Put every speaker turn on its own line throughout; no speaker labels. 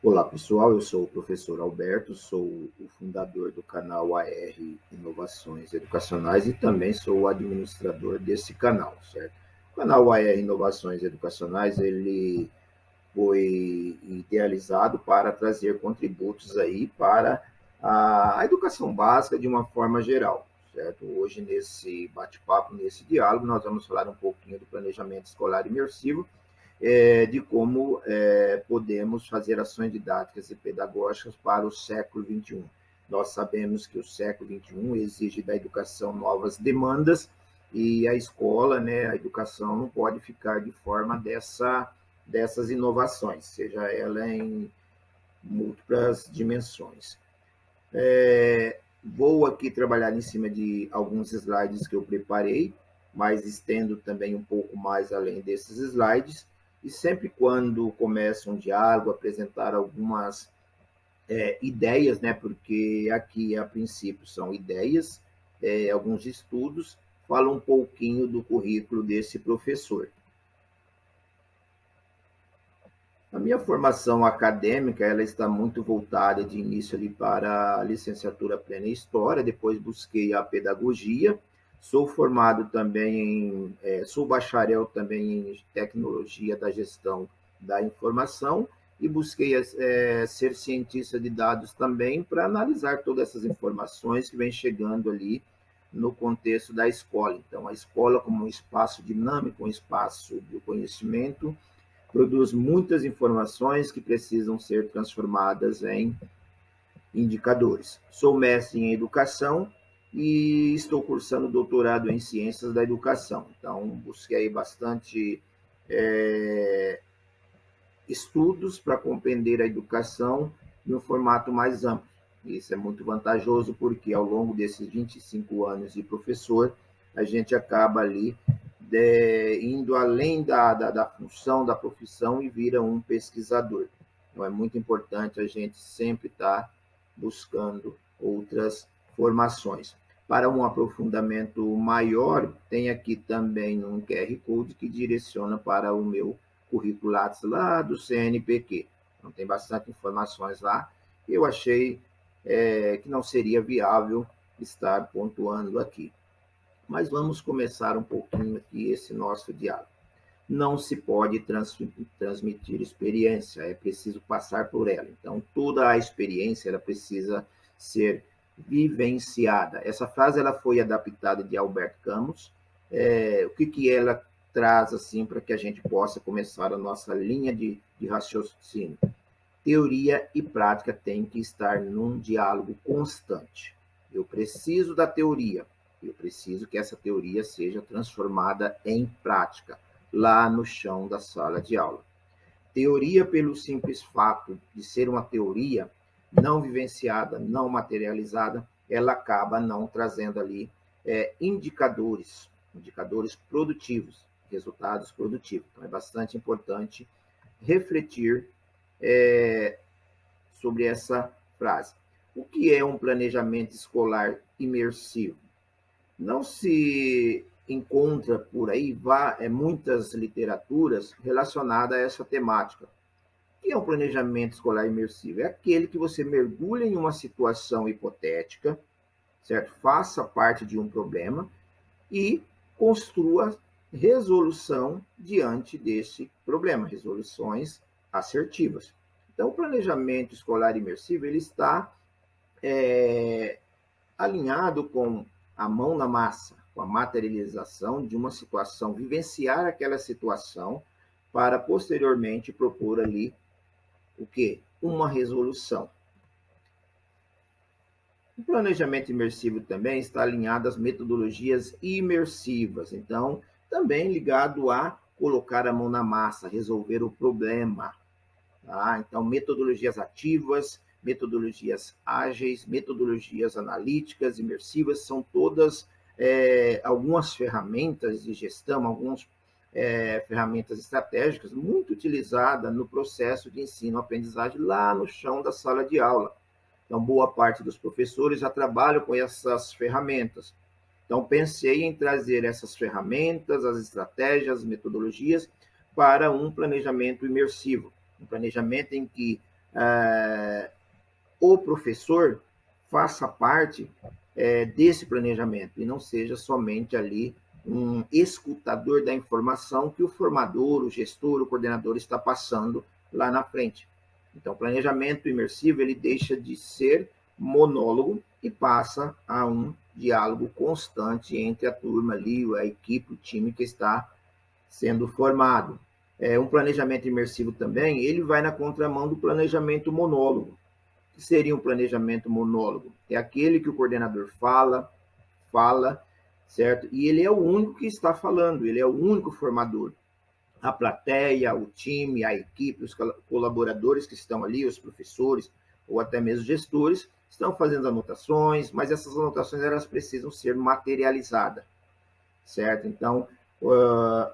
Olá, pessoal. Eu sou o professor Alberto, sou o fundador do canal AR Inovações Educacionais e também sou o administrador desse canal, certo? O canal AR Inovações Educacionais, ele foi idealizado para trazer contributos aí para a educação básica de uma forma geral, certo? Hoje, nesse bate-papo, nesse diálogo, nós vamos falar um pouquinho do planejamento escolar imersivo, de como podemos fazer ações didáticas e pedagógicas para o século XXI. Nós sabemos que o século XXI exige da educação novas demandas e a escola, né, a educação não pode ficar de forma dessas inovações, seja ela em múltiplas dimensões. Vou aqui trabalhar em cima de alguns slides que eu preparei, mas estendo também um pouco mais além desses slides, e sempre quando começa um diálogo, apresentar algumas ideias, né, porque aqui, a princípio, são ideias, alguns estudos, fala um pouquinho do currículo desse professor. A minha formação acadêmica, ela está muito voltada de início ali para a licenciatura plena em História, depois busquei a pedagogia, sou formado também sou bacharel também em Tecnologia da Gestão da Informação e busquei ser cientista de dados também para analisar todas essas informações que vêm chegando ali no contexto da escola. Então, a escola como um espaço dinâmico, um espaço de conhecimento, produz muitas informações que precisam ser transformadas em indicadores. Sou mestre em educação e estou cursando doutorado em ciências da educação. Então, busquei bastante estudos para compreender a educação em um formato mais amplo. Isso é muito vantajoso porque, ao longo desses 25 anos de professor, a gente acaba ali indo além da função, da profissão e vira um pesquisador. Então, é muito importante a gente sempre estar buscando outras formações. Para um aprofundamento maior, tem aqui também um QR Code que direciona para o meu currículo Lattes lá do CNPq. Então, tem bastante informações lá. Eu achei que não seria viável estar pontuando aqui. Mas vamos começar um pouquinho aqui esse nosso diálogo. Não se pode transmitir experiência, é preciso passar por ela. Então, toda a experiência ela precisa ser vivenciada. Essa frase ela foi adaptada de Albert Camus. O que ela traz assim para que a gente possa começar a nossa linha de raciocínio? Teoria e prática têm que estar num diálogo constante. Eu preciso da teoria, eu preciso que essa teoria seja transformada em prática, lá no chão da sala de aula. Teoria, pelo simples fato de ser uma teoria não vivenciada, não materializada, ela acaba não trazendo ali indicadores produtivos, resultados produtivos. Então, é bastante importante refletir sobre essa frase. O que é um planejamento escolar imersivo? Não se encontra por aí muitas literaturas relacionadas a essa temática. O que é um planejamento escolar imersivo? É aquele que você mergulha em uma situação hipotética, certo? Faça parte de um problema e construa resolução diante desse problema, resoluções assertivas. Então, o planejamento escolar imersivo ele está alinhado com a mão na massa, com a materialização de uma situação, vivenciar aquela situação para posteriormente propor ali o quê? Uma resolução. O planejamento imersivo também está alinhado às metodologias imersivas, então também ligado a colocar a mão na massa, resolver o problema. Tá? Então, metodologias ativas, metodologias ágeis, metodologias analíticas, imersivas, são todas algumas ferramentas de gestão, algumas ferramentas estratégicas muito utilizadas no processo de ensino-aprendizagem lá no chão da sala de aula. Então, boa parte dos professores já trabalham com essas ferramentas. Então, pensei em trazer essas ferramentas, as estratégias, as metodologias para um planejamento imersivo. Um planejamento em que o professor faça parte desse planejamento e não seja somente ali um escutador da informação que o formador, o gestor, o coordenador está passando lá na frente. Então, o planejamento imersivo ele deixa de ser monólogo e passa a um diálogo constante entre a turma ali, a equipe, o time que está sendo formado. Um planejamento imersivo também, ele vai na contramão do planejamento monólogo. O que seria um planejamento monólogo? É aquele que o coordenador fala, certo? E ele é o único que está falando, ele é o único formador. A plateia, o time, a equipe, os colaboradores que estão ali, os professores ou até mesmo gestores, estão fazendo anotações, mas essas anotações elas precisam ser materializadas, certo? Então,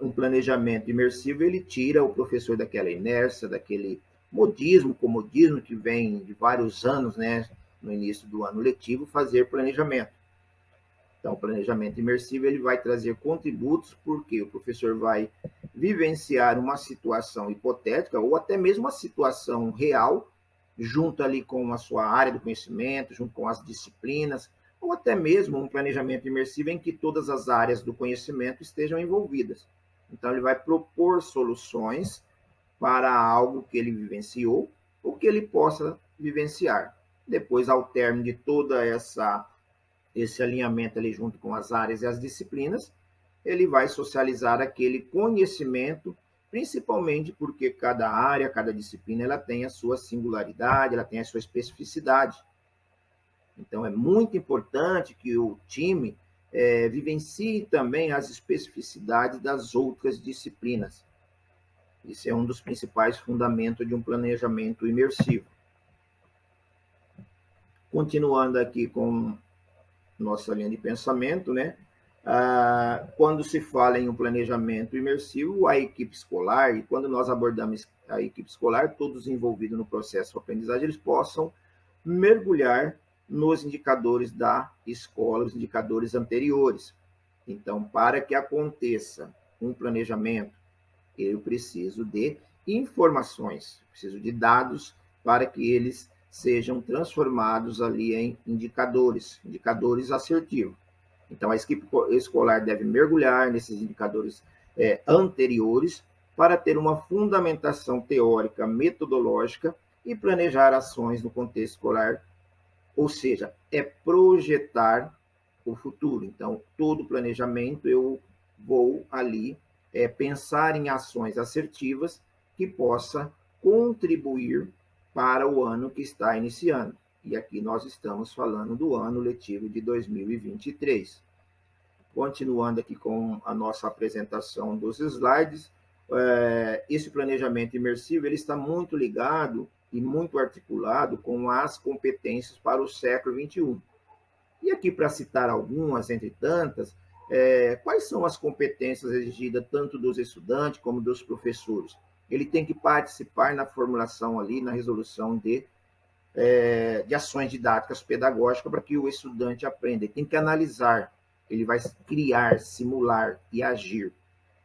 um planejamento imersivo, ele tira o professor daquela inércia, daquele comodismo que vem de vários anos, né, no início do ano letivo, fazer planejamento. Então, o planejamento imersivo ele vai trazer contributos, porque o professor vai vivenciar uma situação hipotética ou até mesmo uma situação real, junto ali com a sua área do conhecimento, junto com as disciplinas, ou até mesmo um planejamento imersivo em que todas as áreas do conhecimento estejam envolvidas. Então, ele vai propor soluções para algo que ele vivenciou ou que ele possa vivenciar. Depois, ao término de toda esse alinhamento ali junto com as áreas e as disciplinas, ele vai socializar aquele conhecimento, principalmente porque cada área, cada disciplina, ela tem a sua singularidade, ela tem a sua especificidade. Então, é muito importante que o time vivencie também as especificidades das outras disciplinas. Isso é um dos principais fundamentos de um planejamento imersivo. Continuando aqui com nossa linha de pensamento, né? Quando se fala em um planejamento imersivo, a equipe escolar, e quando nós abordamos a equipe escolar, todos envolvidos no processo de aprendizagem, eles possam mergulhar nos indicadores da escola, os indicadores anteriores. Então, para que aconteça um planejamento, eu preciso de informações, preciso de dados para que eles sejam transformados ali em indicadores assertivos. Então, a equipe escolar deve mergulhar nesses indicadores anteriores para ter uma fundamentação teórica, metodológica e planejar ações no contexto escolar, ou seja, é projetar o futuro. Então, todo planejamento eu vou ali pensar em ações assertivas que possa contribuir para o ano que está iniciando. E aqui nós estamos falando do ano letivo de 2023. Continuando aqui com a nossa apresentação dos slides, esse planejamento imersivo ele está muito ligado e muito articulado com as competências para o século XXI. E aqui, para citar algumas, entre tantas, quais são as competências exigidas tanto dos estudantes como dos professores? Ele tem que participar na formulação ali, na resolução de ações didáticas pedagógicas para que o estudante aprenda. Ele tem que analisar, ele vai criar, simular e agir.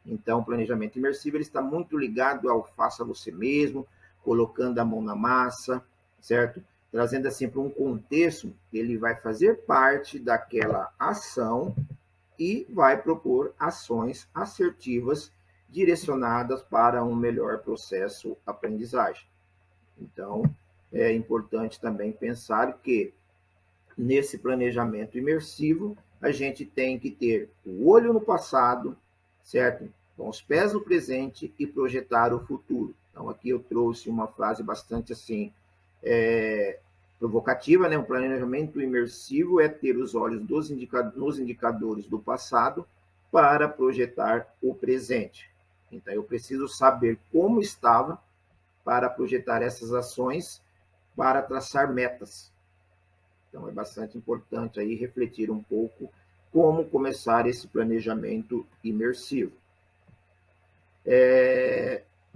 Então, o planejamento imersivo ele está muito ligado ao faça você mesmo, colocando a mão na massa, certo? Trazendo assim para um contexto, ele vai fazer parte daquela ação e vai propor ações assertivas direcionadas para um melhor processo aprendizagem. Então, é importante também pensar que nesse planejamento imersivo, a gente tem que ter o olho no passado, certo? Com os pés no presente e projetar o futuro. Então, aqui eu trouxe uma frase bastante assim, provocativa, né? Um planejamento imersivo é ter os olhos nos indicadores do passado para projetar o presente. Então, eu preciso saber como estava para projetar essas ações, para traçar metas. Então, é bastante importante aí refletir um pouco como começar esse planejamento imersivo.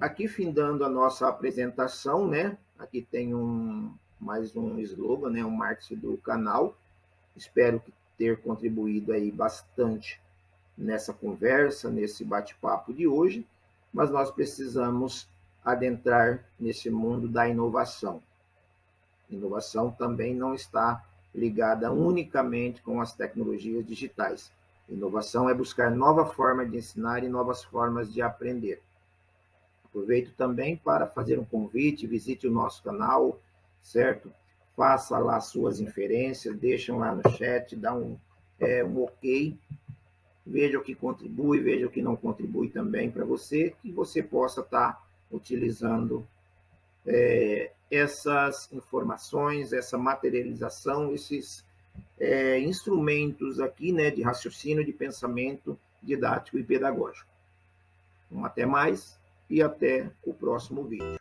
Aqui, findando a nossa apresentação, né? Aqui tem mais um slogan, né? Um marketing do canal. Espero ter contribuído aí bastante nessa conversa, nesse bate-papo de hoje, mas nós precisamos adentrar nesse mundo da inovação. Inovação também não está ligada unicamente com as tecnologias digitais. Inovação é buscar nova forma de ensinar e novas formas de aprender. Aproveito também para fazer um convite, visite o nosso canal, certo? Faça lá suas inferências, deixem lá no chat, dá um ok, veja o que contribui, veja o que não contribui também para você, que você possa estar utilizando essas informações, essa materialização, esses instrumentos aqui, né, de raciocínio, de pensamento didático e pedagógico. Então, até mais e até o próximo vídeo.